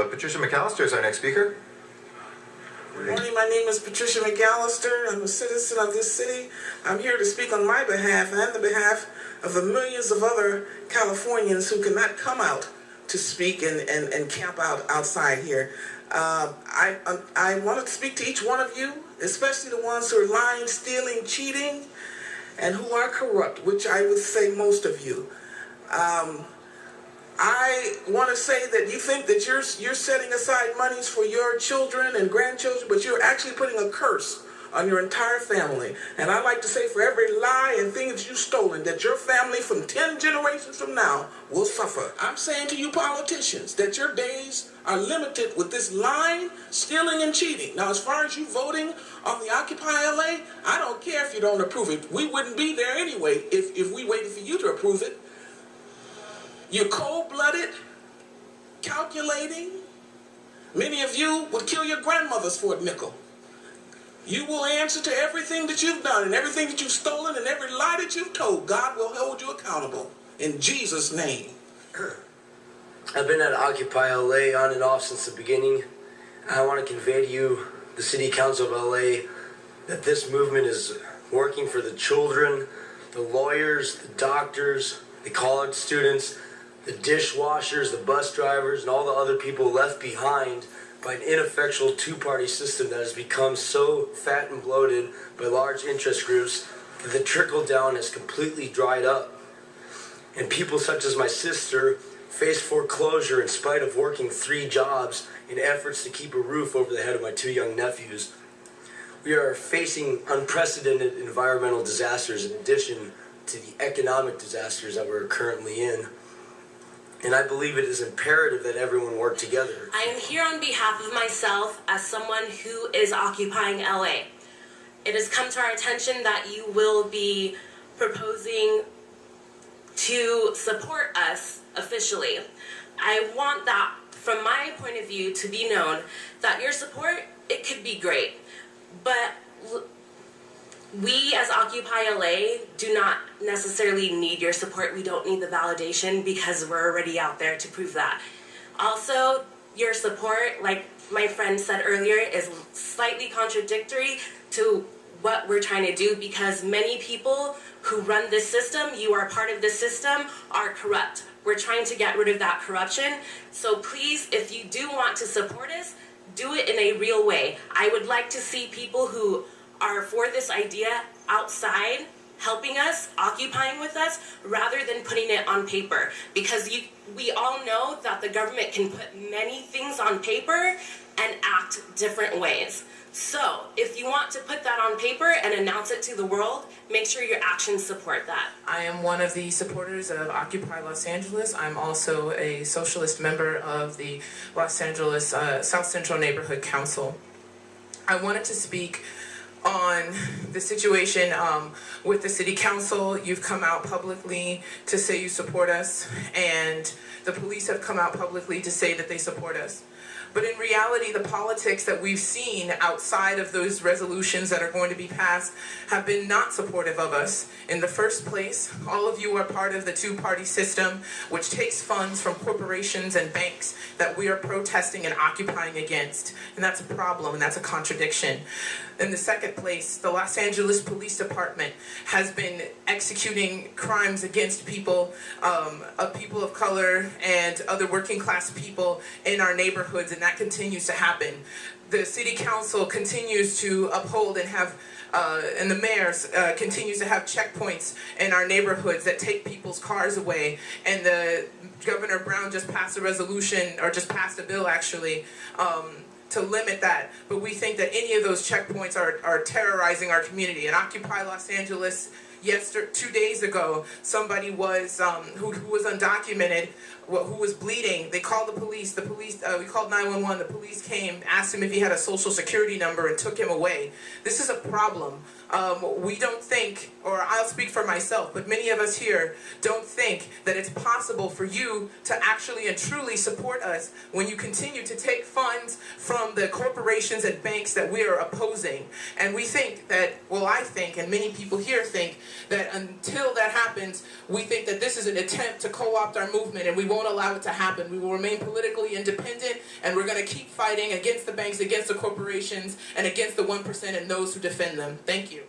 Patricia McAllister is our next speaker. Good morning, my name is Patricia McAllister. I'm a citizen of this city. I'm here to speak on my behalf and the behalf of the millions of other Californians who cannot come out to speak and camp out outside here. I want to speak to each one of you, especially the ones who are lying, stealing, cheating, and who are corrupt, which I would say most of you. I want to say that you think that you're setting aside monies for your children and grandchildren, but you're actually putting a curse on your entire family. And I'd like to say, for every lie and thing that you've stolen, that your family from 10 generations from now will suffer. I'm saying to you politicians that your days are limited with this lying, stealing, and cheating. Now, as far as you voting on the Occupy LA, I don't care if you don't approve it. We wouldn't be there anyway if we waited for you to approve it. You're cold-blooded, calculating. Many of you would kill your grandmothers for a nickel. You will answer to everything that you've done and everything that you've stolen and every lie that you've told. God will hold you accountable. In Jesus' name. I've been at Occupy LA on and off since the beginning. I want to convey to you, the City Council of LA, that this movement is working for the children, the lawyers, the doctors, the college students, the dishwashers, the bus drivers, and all the other people left behind by an ineffectual two-party system that has become so fat and bloated by large interest groups that the trickle-down has completely dried up. And people such as my sister face foreclosure in spite of working 3 jobs in efforts to keep a roof over the head of my 2 young nephews. We are facing unprecedented environmental disasters in addition to the economic disasters that we're currently in. And I believe it is imperative that everyone work together. I am here on behalf of myself as someone who is occupying LA. It has come to our attention that you will be proposing to support us officially. I want that, from my point of view, to be known that your support, it could be great, but we as Occupy LA do not necessarily need your support. We don't need the validation because we're already out there to prove that. Also, your support, like my friend said earlier, is slightly contradictory to what we're trying to do because many people who run this system, you are part of this system, are corrupt. We're trying to get rid of that corruption. So please, if you do want to support us, do it in a real way. I would like to see people who are for this idea outside, helping us, occupying with us, rather than putting it on paper. Because we all know that the government can put many things on paper and act different ways. So, if you want to put that on paper and announce it to the world, make sure your actions support that. I am one of the supporters of Occupy Los Angeles. I'm also a socialist member of the Los Angeles South Central Neighborhood Council. I wanted to speak on the situation with the city council. You've come out publicly to say you support us, and the police have come out publicly to say that they support us. But in reality, the politics that we've seen outside of those resolutions that are going to be passed have been not supportive of us. In the first place, all of you are part of the two-party system, which takes funds from corporations and banks that we are protesting and occupying against. And that's a problem, and that's a contradiction. In the second place, the Los Angeles Police Department has been executing crimes against people of color and other working class people in our neighborhoods, and that continues to happen. The city council continues to uphold and have and the mayor continues to have checkpoints in our neighborhoods that take people's cars away. And the Governor Brown just passed a resolution, or just passed a bill actually, to limit that. But we think that any of those checkpoints are terrorizing our community. And Occupy Los Angeles, 2 days ago, somebody was who was undocumented, who was bleeding. They called the police. We called 911. The police came, asked him if he had a social security number, and took him away. This is a problem. We don't think, or I'll speak for myself, but many of us here don't think that it's possible for you to actually and truly support us when you continue to take funds from the corporations and banks that we are opposing. And we think that, well, I think, and many people here think, that until that happens, we think that this is an attempt to co-opt our movement, and we won't allow it to happen. We will remain politically independent, and we're going to keep fighting against the banks, against the corporations, and against the 1% and those who defend them. Thank you.